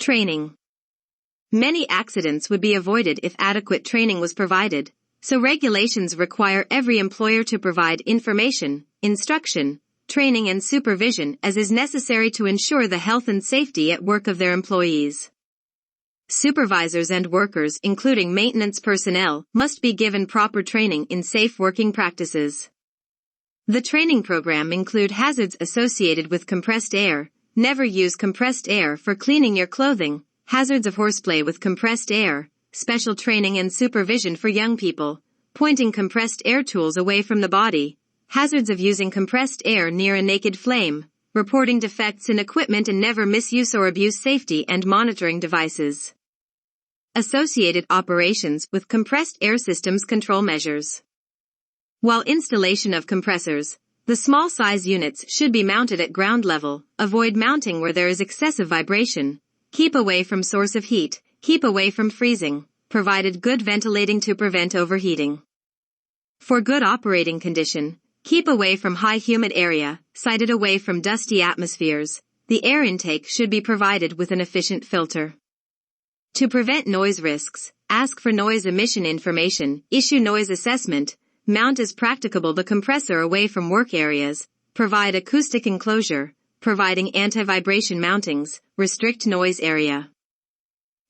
Training. Many accidents would be avoided if adequate training was provided, so regulations require every employer to provide information, instruction, training and supervision as is necessary to ensure the health and safety at work of their employees. Supervisors and workers, including maintenance personnel, must be given proper training in safe working practices. The training program include hazards associated with compressed air, never use compressed air for cleaning your clothing, hazards of horseplay with compressed air, special training and supervision for young people, pointing compressed air tools away from the body, hazards of using compressed air near a naked flame, reporting defects in equipment and never misuse or abuse safety and monitoring devices. Associated operations with compressed air systems control measures. While installation of compressors, the small size units should be mounted at ground level, avoid mounting where there is excessive vibration, keep away from source of heat, keep away from freezing, provided good ventilating to prevent overheating. For good operating condition, keep away from high humid area, sited away from dusty atmospheres. The air intake should be provided with an efficient filter. To prevent noise risks, ask for noise emission information, issue noise assessment, mount as practicable the compressor away from work areas, provide acoustic enclosure, providing anti-vibration mountings, restrict noise area.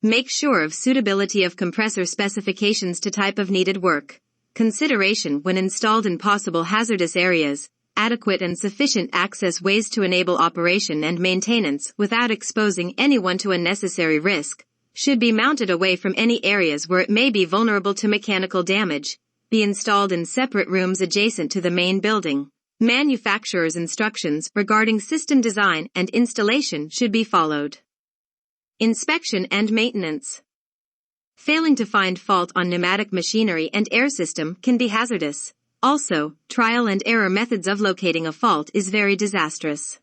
Make sure of suitability of compressor specifications to type of needed work. Consideration when installed in possible hazardous areas, adequate and sufficient access ways to enable operation and maintenance without exposing anyone to unnecessary risk, should be mounted away from any areas where it may be vulnerable to mechanical damage, be installed in separate rooms adjacent to the main building. Manufacturer's instructions regarding system design and installation should be followed. Inspection and maintenance. Failing to find fault on pneumatic machinery and air system can be hazardous. Also, trial and error methods of locating a fault is very disastrous.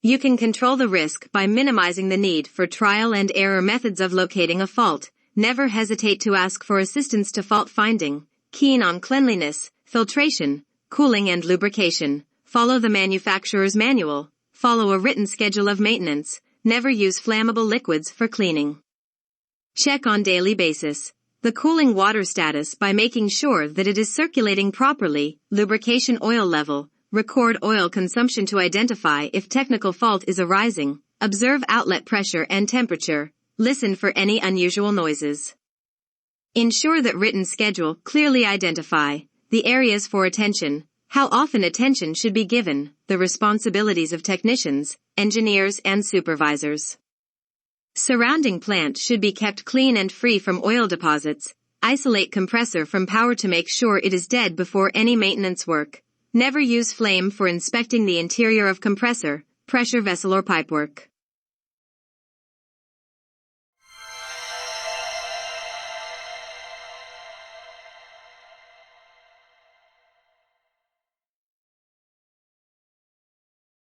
You can control the risk by minimizing the need for trial and error methods of locating a fault. Never hesitate to ask for assistance to fault finding. Keen on cleanliness, filtration, cooling and lubrication. Follow the manufacturer's manual. Follow a written schedule of maintenance. Never use flammable liquids for cleaning. Check on daily basis the cooling water status by making sure that it is circulating properly. Lubrication oil level. Record oil consumption to identify if technical fault is arising. Observe outlet pressure and temperature. Listen for any unusual noises. Ensure that written schedule clearly identify the areas for attention, how often attention should be given, the responsibilities of technicians, engineers and supervisors. Surrounding plant should be kept clean and free from oil deposits. Isolate compressor from power to make sure it is dead before any maintenance work. Never use flame for inspecting the interior of compressor, pressure vessel or pipework.